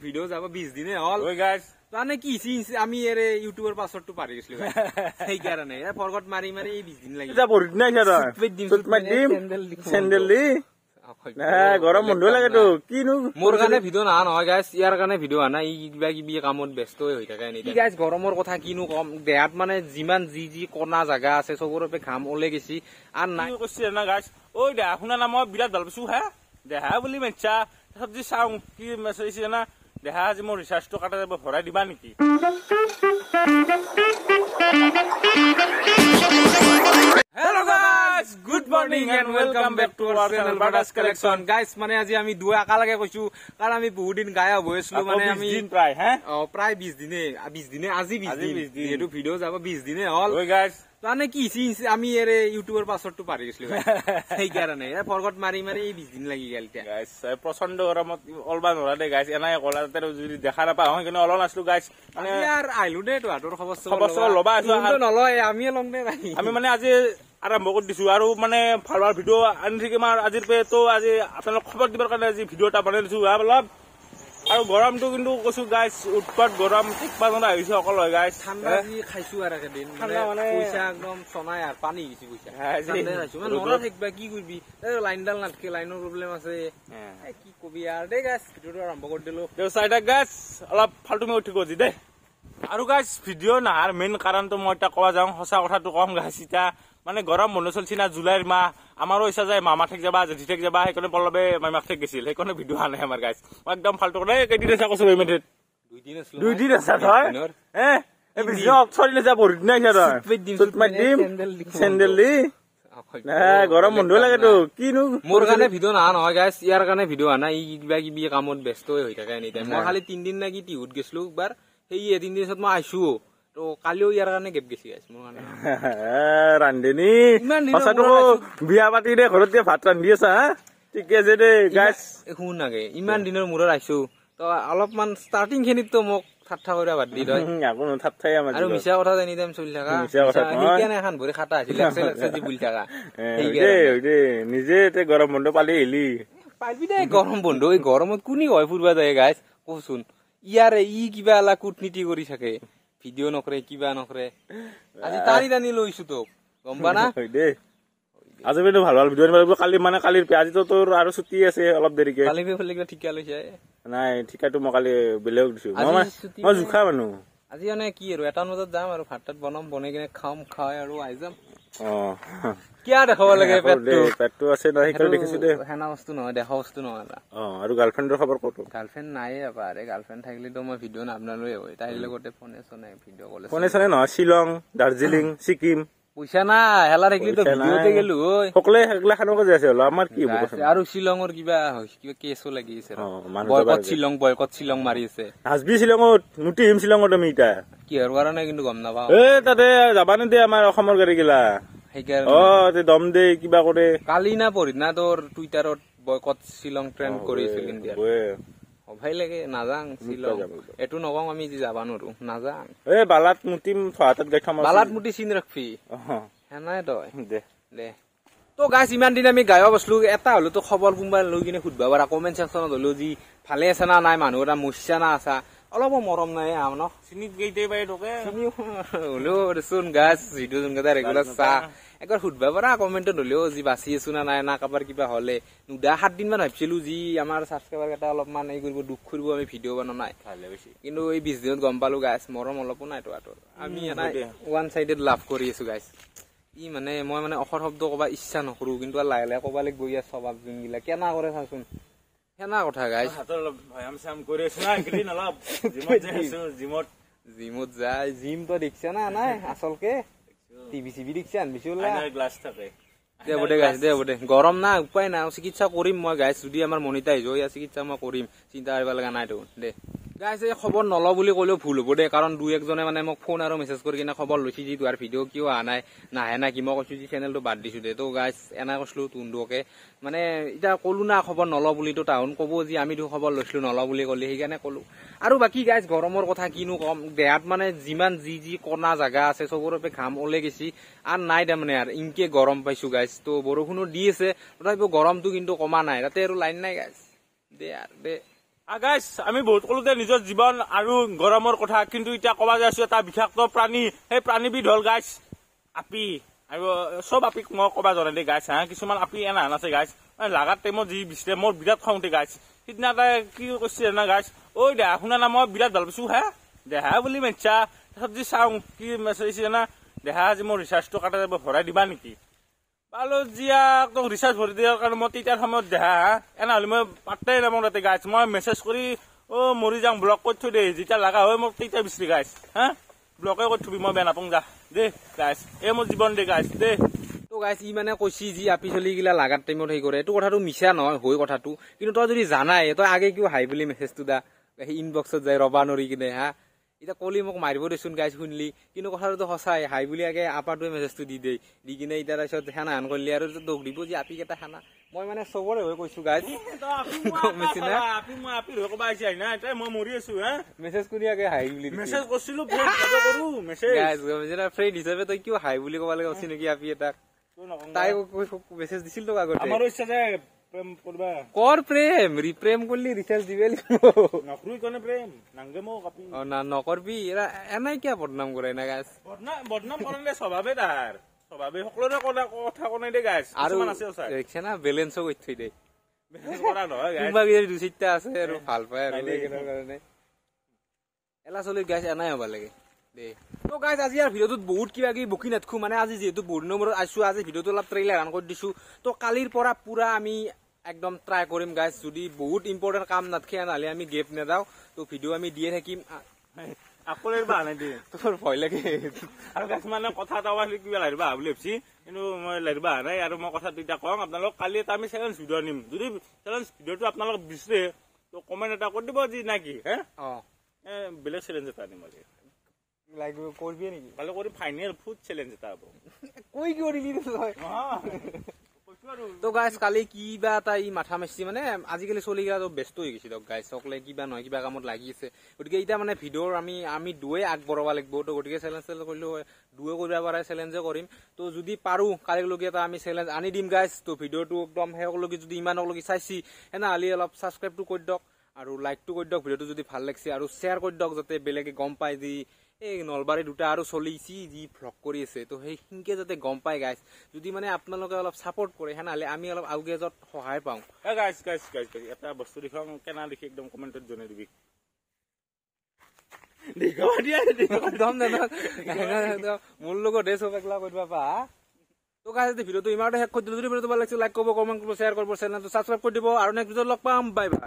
Video যাব 20 দিনে হল ওই গাইস মানে কি আমি এর ইউটিউবের পাসওয়ার্ডটো পারি গেছিল এই কারণে ফরগট মারি মারি এই 20 দিন লাগি যা পড়ি নাই স্যার সুত মাই ডিম স্যান্ডেল দি না গরম বন্ধ লাগে তো কিনু মোর কানে ভিডিও না নহয় গাইস ইয়ার কানে ভিডিও আনা ই কিবা কিবি কামত ব্যস্ত হৈ থাকে নি গাইস গৰমৰ কথা কিনু কম দেহাত মানে যিমান জি কোনা জায়গা আছে সবৰপে ঘাম ওলে গেছি আর নাই কইছি না গাইস ওই দে শুনা না মই বিরাট ভাল পাইছো হ্যাঁ দেহা বুলি মেচ্ছা সবজি চাও কি মেছেজ না দেহা আজি মোৰ ৰিচাৰ্জটো কাটা যাব ভৰাই দিবা নেকি Hello guys, good morning and welcome back to our channel Badas Collection. Guys, মানে আজি আমি দুই একালগে কইছো কারণ আমি বহুত দিন গায়ব হইছলো মানে আমি 20 দিন প্রায় হ্যাঁ প্রায় 20 দিনে আজি 20 দিন এটো ভিডিও যাব 20 দিনে হল ওই গাইস মানে কি আমি এর ইউটিউবের পাসওয়ার্ডটো পারি গেছিল এই কারণে ফরগট মারি মারি এই 20 দিন লাগি গেল গাইস প্রচন্ড গরমত অলবা নৰা দে গাইস এনাই কলাতে যদি দেখা না পাও কিন্তু অলন আসলো গাইস মানে ইয়ার আইলু দে তো আটোর খবর লবা আছো নলয় আমি লং দে আমি মানে আজি আৰম্ভ কৰি দিছো আৰু মানে ভাল ভাল ভিডিও আনি থাকিম আজিৰ পে তো আজি আপোনাক খবৰ দিবৰ কাৰণে আজি ভিডিও এটা বনাই দিছো অলপ আৰু গৰমটো কিন্তু কৈছো গাইস উৎপাত গৰম ঠিকপানা আহিছে অকল হয় গাইস ঠাণ্ডা যি খাইছো আর একদিন মানে পয়সা একদম সনাই আর পানি গিছি পয়সা ঠাণ্ডা খাইছো মানে নরা থাকবা কি করবি লাইনডাল নাটকে লাইনৰ প্ৰবলেম আছে কি কবি আৰ দে গাইস ভিডিওটো আৰম্ভ কৰি দিলো চাইডা গাইস অলপ ফালতুমি উঠি গজি দে আৰু গাইস ভিডিও নাহাৰ মেইন কাৰণটো মই এটা কোৱা যাওঁ সঁচা কথাটো কম গাইস ইটা মানে গৰম বন্ধ চলছি না জুলাইৰ মাহ আমাৰো ইচ্ছা যায় মামা ঠেক যাবা জেঠি ঠেক যাবা সেইকাৰণে পলবে মামা ঠেক গৈছিল সেইকাৰণে ভিডিও আনে আমাৰ গাইস মই একদম ফালতু কৰে কেইদিন আছে কৈছো মেথে 2 দিন আছে তই এই ভিডিও অক্সৰি না যাব নাই স্যাৰ সুত মাই ডিম স্যান্ডেল দি না গৰম বন্ধ লাগে তো কিনু মোর কানে ভিডিও না নহয় গাইস ইয়ার কানে ভিডিও আনা ই কিবা কিবি কামত ব্যস্ত হৈ থাকে এনি টাইম মই খালি 3 দিন লাগি টিউট গেছলো একবার সেই 3 দিন পিছত মই আইছো তো কালিও ইয়াৰ কাৰণে গেপ গেছি গাইস মোৰ কাৰণে ৰান্ধেনি সঁচাটো বিয়া পাতি দে ঘৰত যে ভাত ৰান্ধি আছা ঠিক আছে দে গাইস শুন নাগে ইমান দিনৰ মূৰত আইছো তো অলপমান ষ্টাৰ্টিং খিনিত তো মোক ঠাট্টা কৰি বাদ দি দয় আকো ঠাট্টাই আমাৰ আৰু মিছা কথা জানি টাইম চলি থাকা সেইকাৰণে এখন ভৰি খাটা আছিল একসেল বুলি থাকা দে নিজে তে গৰম বন্ধ পালি এলি পাইবি দে গৰম বন্ধ এই গৰমত কোনি হয় ফুৰবা যায় গাইস কচোন ইয়াৰে ই কিবা আলা কূটনীতি কৰি থাকে ভিডিও নকৰে কিবা নকৰে আজি তাৰি দানি লৈছো তো গম্বা না দে আজি বেটো ভাল ভাল ভিডিও আনিব কালি মানে কালিৰ আজি তো তোৰ আৰু ছুটি আছে অলপ দেৰিকে কালি বেফলে কিবা ঠিকা লৈছে নাই ঠিকাটো মই কালি বেলেগ দিছো মই জুখা মানুহ আজি মানে কি আৰু 1 বজাত যাম আৰু ভাত বনাম বনাই কিনে খাম খাই আৰু আই যাম কিয়া দেখাব লাগে পেটটো আছে না সেইকাৰণে দেখিছো দে হেনা বস্তু নহয় দেখা বস্তু নহয় আৰু গাৰ্লফ্ৰেণ্ডৰ খবৰ কত গাৰ্লফ্ৰেণ্ড নাই আৰে গাৰ্লফ্ৰেণ্ড থাকিলে তো মই ভিডিও নাবনালৈ হয় তাইৰ লগতে ফোনে চনে ভিডিও কল ফোনে চনে নহয় শ্বিলং দাৰ্জিলিং ছিকিম পইচা না হেলা থাকিলে তো ভিডিওতে গেলো ঐ সকলে হেগলা খানক যাই আছে হল আমাৰ কি হ'ব আৰু শ্বিলঙৰ কিবা কেছও লাগি আছে বয়কট শ্বিলং মাৰি আছে হাজবি শ্বিলঙত নুটিম শ্বিলঙত আমি ইটা কি আৰু কাৰণে কিন্তু গম নাপাও তাতে যাবা নে দে আমাৰ অসমৰ গাড়ী গিলা সেইকাৰণে দম দে কিবা কৰে কালি না পঢ়ি না তোৰ টুইটাৰত বয়কট শ্বিলং ট্ৰেন্ড কৰিছিল ইণ্ডিয়া ভাই লাগে নাযাং শ্বিলং এটো নকওঁ আমি যাবা নোৱাৰো নাযাং বালাত মুটিম হাতত গাই থম বালাত মুটি চিন ৰাখবি হেনাই তই দে তো গাইস ইমান দিন আমি গায়ব বসলো এটা হলো তো খবৰ কোনবা লৈ কিনে খুদবা পাৰা কমেন্ট সেকশনত হলো যি ভালে আছে না নাই মানুহ এটা মুছছা না আছা অলপ মৰম নাই আমন চিনিত গেইতে পাই তোকে চিনি হলো শুন গাইস ভিডিও জনগা ৰেগুলাৰ চা একবাৰ খুদবা পাৰা কমেন্টত হলেও যি বাছি আছো না নাই না কাবাৰ কিবা হলে নুদা 7 দিন মান ভাবছিলো যি আমাৰ সাবস্ক্ৰাইবাৰ এটা অলপ মান এই কৰিব দুখ কৰিব আমি ভিডিও বনা নাই ভালে বেছি কিন্তু এই 20 দিনত গম পালো গাইস মৰম অলপও নাই তো আতৰ আমি এটা ওয়ান সাইডেড লাভ কৰি আছো গাইস ই মানে মই মানে অখৰ শব্দ কবা ইচ্ছা নকৰো কিন্তু লাহে লাহে কবা লাগ গই আছে স্বভাৱ যোনগিলা কেনা কৰে চাচোন কেনা কথা গাইস হাতৰ ভয়াম সাম কৰি আছে না একদিন অলপ জিমত যাইছো জিমত যাই জিম তো দেখছা না নাই আসলকে টিভি সিভি দেখছা আনবিছলা আইনাৰ গ্লাস থাকে দে বটে গৰম না উপায় না চিকিৎসা কৰিম মই গাইস যদি আমাৰ মনিটাইজ হয় চিকিৎসা মই কৰিম চিন্তা কৰিব লগা নাই তো দে গাইস এই খবৰ নল বুলি কলেও ভুল হ'ব দে কাৰণ দুই একজনে মানে মোক ফোন আৰু মেছেজ কৰি কিনে খবৰ লৈছি যি তোৰ ভিডিও কিয় আহা নাই নাহে না কি মই কৈছো যি চেনেলটো বাদ দিছো দে তো গাইস এনা কৈছলো তুন্দকে মানে এটা কলো না খবৰ নল বুলি তো টাউন কব যি আমি তো খবৰ লৈছলো নল বুলি কলি সেইকাৰণে কলো আৰু বাকি গাইস গৰমৰ কথা কিনু কম দেহাত মানে যিমান জি কোনা জায়গা আছে সবৰপে ঘাম ওলে গেছি আৰ নাই দে মানে আৰ ইনকে গৰম পাইছো গাইস তো বৰষুণো দি আছে তথাপিও গৰমটো কিন্তু কমা নাই তাতে আৰু লাইন নাই গাইস দে আৰ দে গাইজ আমি বহুত কলোতে নিজৰ জীৱন আৰু গৰমৰ কথা, কিন্তু এতিয়া ক'বা যাইছো এটা বিষাক্ত প্ৰাণী, সেই প্ৰাণীবিধ হ'ল গাইজ আপি। আৰু চব আপিক মই ক'বা জনাই দেই গাইজ, কিছুমান আপি এনা আছে গাইজ লাগাৰ টাইমত যি বিচাৰে মোৰ বিৰাট খং উঠে গাইজ। সিদিনা তাই কি কৈছে না গাইজ, ঐ দেহা শুনা না মই বিৰাট ভাল পাইছো দেহা বুলি মেচ্ছা। তাৰপিছত যি চাওঁ কি মেছেজ না, দেহা আজি মোৰ ৰিচাৰ্জটো কাটা যাব, ভৰাই দিবা নেকি? পালো জীয়াক ৰিচাৰ্জ ভৰি দিয়াৰ কাৰণে মই তেতিয়াৰ সময়ত দেহা এনেহ'লে মই পাত্তাই নাপাওঁ তাতে গাইজ। মই মেছেজ কৰি মৰি যাওঁ, ব্লক কৰি থৈ দে, যেতিয়া লগা হয় মোক তেতিয়া বিচাৰি গাইজ ব্লকে কৰি থবি, মই বেয়া নাপাওঁ যা দে গাইজ, এই মোৰ জীৱন দে গাইজ দে। তো গাইজ ই মানে কৈছি যি আপি চলি গিলা লাগাৰ টাইমত সেই কৰে, এইটো কথাটো মিছা নহয়, হয় কথাটো। কিন্তু তই যদি জানাই তই আগে কিয় হাই বুলি মেছেজটো দা ইনবক্সত যায় ৰবা নৰি কিনে এতিয়া কলি মোক মাৰিব দেচোন গাইজ শুনলি, কিন্তু কথাটোতো সঁচাই। হাই বুলি আগে আপাটোৱে মেছেজটো দি কিনে এতিয়া তাৰপিছত খানা হান কৰিলি আৰু দৌৰ দিব যে আপি কেইটা খানা। মই মানে চবৰে হৈ কৈছো গাইজ, মই মৰি আছো মেছেজ কৰি আগে হাই বুলি মেছেজ কৰিছিলো ফ্ৰেণ্ড হিচাপে তই কিয় হাই বুলি ক'ব লাগে নেকি আপি এটাক? তাই মেছেজ দিছিল তোক আগতে, আমাৰো ইচ্ছা যে প্ৰেম কৰিবা, কৰ প্ৰেম ৰিপ্ৰেম কৰিলি ৰিচাৰ্জ দিবে নকৰো কাৰণে প্ৰেম নাংগে মোক আপি নকৰবি। এনেই কিয় বদনাম কৰে না গাইজ? বদনাম কৰে স্বভাৱে তাৰ স্বভাৱে সকলোৰে কথা কোনাই দে গাইজ। আৰু দেখিছে না বেলেঞ্চো কৰি থৈ দে, কোনোবা দুই চাৰিটা আছে আৰু ভাল পায় আৰু কাৰণে এলা চলি গাইজ এনাই হ'ব লাগে দেই। তো গাইজ আজি আৰু ভিডিঅ'টোত বহুত কিবা কিবি বকি নাথাকো, মানে আজি যিহেতু বহুত নম্বৰত আছো, আজি ভিডিঅ'টো অলপ ট্ৰেইলাৰ ৰান কৰি দিছো। তো কালিৰ পৰা পুৰা আমি একদম ট্ৰাই কৰিম গাইজ, যদি বহুত ইম্পৰ্টেণ্ট কাম নাথাকে নহ'লে আমি গেপ নেদাও, তো ভিডিঅ' আমি দিয়ে থাকিম। আকৌ বাহানাই দিয়ে তোৰ ভয় লাগে আৰু কিছুমানে কথা এটা কিবা লাৰিবা বুলি ভাবছি, কিন্তু মই লাৰিবা নাই। আৰু মই কথাটো এতিয়া কওঁ আপোনালোক, কালি এটা আমি চেলেঞ্জ ভিডিঅ' আনিম, যদি চেলেঞ্জ ভিডিঅ'টো আপোনালোক বিচাৰে তো কমেণ্ট এটা কৰি দিব যি নাকি বেলেগ চেলেঞ্জ এটা আনিম আজি কৰিবি নেকি? কালি কৰি ফাইনেল ফুড চেলেঞ্জ এটা হ'ব। কৈ কৰিবি তো গাইজ কালি কিবা এটা ই মাথা মাৰিছি, মানে আজিকালি চলি গেলা ব্যস্ত হৈ গৈছে দিয়ক গাইজ, সকলে কিবা নহয় কিবা কামত লাগি আছে। গতিকে এতিয়া মানে ভিডিঅ'ৰ আমি দুয়ে আগবঢ়াব লাগিব। তো গতিকে চেলেঞ্জ কৰিলেও দুয়ে কৰিব পাৰে, চেলেঞ্জে কৰিম। তো যদি পাৰো কালিলৈকে এটা আমি চেলেঞ্জ আনি দিম গাইজ। তো ভিডিঅ'টো একদম শেষলৈকে যদি ইমানলৈকে চাইছি তেনেহ'লে অলপ ছাবস্ক্ৰাইবটো কৰি দিয়ক আৰু লাইকটো কৰি দিয়ক ভিডিঅ'টো যদি ভাল লাগিছে, আৰু শ্বেয়াৰ কৰি দিয়ক যাতে বেলেগে গম পায় যি এই নলবাৰী দুটা আৰু চলিছি যি ভ্লগ কৰি আছে। তো সেইখিনিকে যাতে গম পাই গাইজ, যদি মানে আপোনালোকে অলপ ছাপোৰ্ট কৰে তেনেহ'লে আমি অলপ আউগে য'ত সহায় পাওঁ। গাইজ এটা বস্তু দেখাম, কেনা দেখি একদম কমেণ্টত জনাই দিবি। মোৰ লগত চব একলা কৰিব পা। তো গাইজ ভিডিঅ'টো ইমানতে শেষ কৰি দিলো। যদি ভিডিঅ'টো ভাল লাগিছে লাইক কৰিব, কমেণ্ট কৰিব, শ্বেয়াৰ কৰিব, চেনেলটো ছাবস্ক্ৰাইব কৰি দিব, আৰু নেক্সট ভিডিঅ'ত লগ পাম। Bye bye.